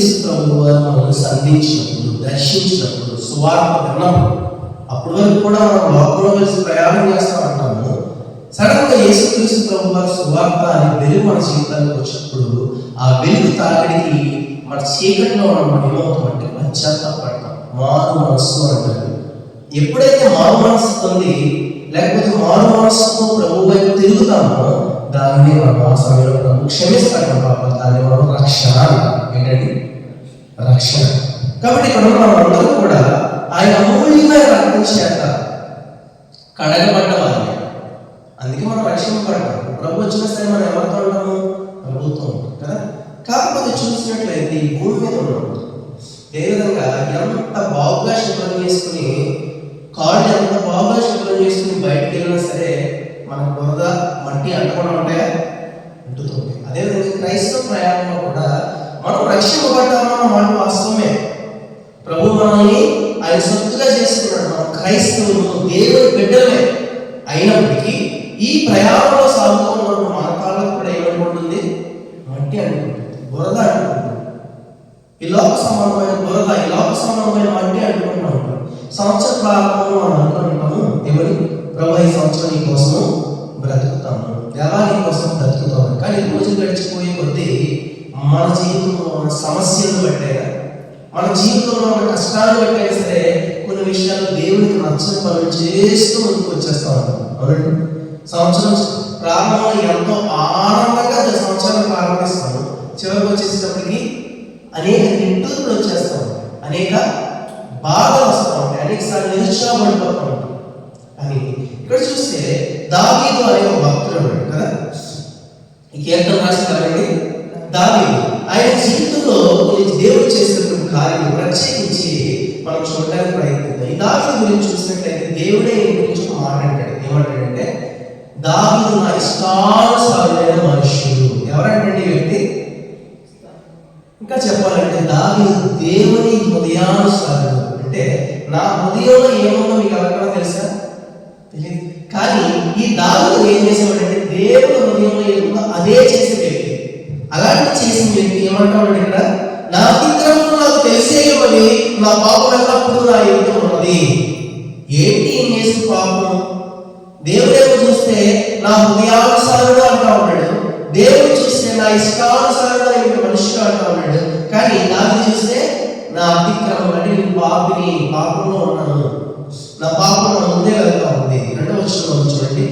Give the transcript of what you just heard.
యేసుక్రీస్తు ప్రభువు వారు మనల్ని సంధించినప్పుడు, దర్శించినప్పుడు, సువార్త విన్నప్పుడు, అప్పటి వరకు కూడా మనం లోకంలో కలిసి ప్రయాణం చేస్తూ ఉంటాము. సడన్ గా యేసుక్రీస్తు ప్రభువు వారి సువార్త అనే వెలుగు మన జీవితానికి వచ్చినప్పుడు, ఆ వెలుగు తాకిడికి మన చీకటిలో మనం ఏమవుతామంటే పశ్చాత్తాపడతాం. మారు మనస్సు అంటారు. ఎప్పుడైతే మారు మనస్సు పొంది, లేకపోతే మారు మనస్సుతో ప్రభు వైపు తిరుగుతామో, దాన్ని మనం ఆ సమయంలో ప్రభు క్షమిస్తాడు పాపం. దాన్ని మనం రక్షణ అంటాం. ఏంటండి? రక్షణ. కాబట్టి ఇక్కడ మనం అందరూ కూడా ఆయన అమూల్యమైన రక్తం చేత కడగబడ్డ వారిని. అందుకే మనం రక్షింపబడ్డాం. ప్రభు వచ్చిన సరే మనం ఎవరితో ఉంటాము? ప్రభుత్వం ఉంటాం కదా. కాకపోతే చూసినట్లయితే ఈ భూమి మీద ఉన్నాం. ఏ విధంగా ఎంత బాగుగా శుభ్రం చేసుకుని, కాళ్ళు ఎంత బాగుగా శుభ్రం చేసుకుని బయటకు వెళ్ళినా సరే మనకు బురద, మట్టి అంటకుండా ఉంటాయా? అంటుతుంది. అదేవిధంగా క్రైస్తవ ప్రయాణంలో కూడా మనం రక్షింపబడ్డామన్న మాట వాస్తవమే. ప్రభు మనల్ని ఆయన సొత్తుగా చేసుకున్నాడు. మనం క్రైస్తవులు, దేవుని బిడ్డలే అయినప్పటికీ ఈ ప్రయాణంలో సాగుతూ ఉన్నప్పుడు మన కాళ్ళకు కూడా ఏమనుకుంటుంది? మట్టి అనుకుంటుంది, బురద అనుకుంటుంది. ఈ లోక సంబంధమైన బురద, ఈ లోక సంబంధమైన మట్టి అనుకుంటూ ఉంటాం. సంవత్సర ప్రారంభంలో మనం అనుకుంటాము, ఏమని? ప్రభు ఈ సంవత్సరం నీ కోసము బ్రతుకుతాము, ఎలా నీ కోసం బ్రతుకుతాము. కానీ రోజు గడిచిపోయే కొద్దీ మన జీవితంలో ఉన్న సమస్యలు బట్టైనా, మన జీవితంలో ఉన్న కష్టాలు బట్టైనా సరే కొన్ని విషయాలు దేవునికి నచ్చని పనులు చేస్తూ ముందుకు వచ్చేస్తూ ఉంటాం. అవునండి. సంవత్సరం ప్రారంభంలో ఎంతో ఆనందంగా సంవత్సరాన్ని ప్రారంభిస్తాము. చివరికి వచ్చేసేటప్పటికి అనేక నిట్టూర్పులు వచ్చేస్తాం, అనేక బాధలు వస్తూ ఉంటాయి, అనేక సార్లు నిరుత్సాహపడిపోతూ ఉంటాం. అని ఇక్కడ చూస్తే దావీదు అనే ఒక భక్తుడు ఉన్నాడు కదా. ఈ కీర్తన రాస్తారండి దావీదు. ఆయన జీవితంలో కొన్ని దేవుడు చేసినటువంటి కార్యాలు ప్రత్యేకించి మనం చూడడానికి ప్రయత్నిద్దాం. ఈ దావీదు గురించి చూసినట్లయితే దేవుడే గురించి ఒక మాట అంటాడు. ఏమంటాడంటే, దావీదు నా ఇష్టానుసారులైన మనుష్యుడు. ఎవరంటే ఈ వ్యక్తి? ఇంకా చెప్పాలంటే దావీదు దేవుని హృదయానుసారుడు. అంటే నా హృదయంలో ఏముందో మీకు ఎవరికైనా తెలుసా? తెలియదు. కానీ ఈ దావీదు ఏం చేసేవాడంటే దేవుని హృదయంలో ఏముందో అదే చేసే వ్యక్తి. అలాంటి చేసిన వ్యక్తి ఏమంటాడు ఇక్కడ? నా అతిక్రమం నాకు తెలిసేయమని నా పాపం ఎల్లప్పుడూ నా ఎదుట ఉన్నది. ఏంటి ఏం చేసిన పాపం? దేవుడేమో చూస్తే నా హృదయానుసారుడు అంటా ఉన్నాడు, దేవుడు చూస్తే నా ఇష్టానుసారుడు అయిన మనిషిగా అంటా ఉన్నాడు. కానీ దాన్ని చూస్తే నా అతిక్రమం అంటే నేను పాపంలో ఉన్నాను, నా పాపం నా ముందే వెళ్తా ఉంది. 2వ వచనంలో చూడండి.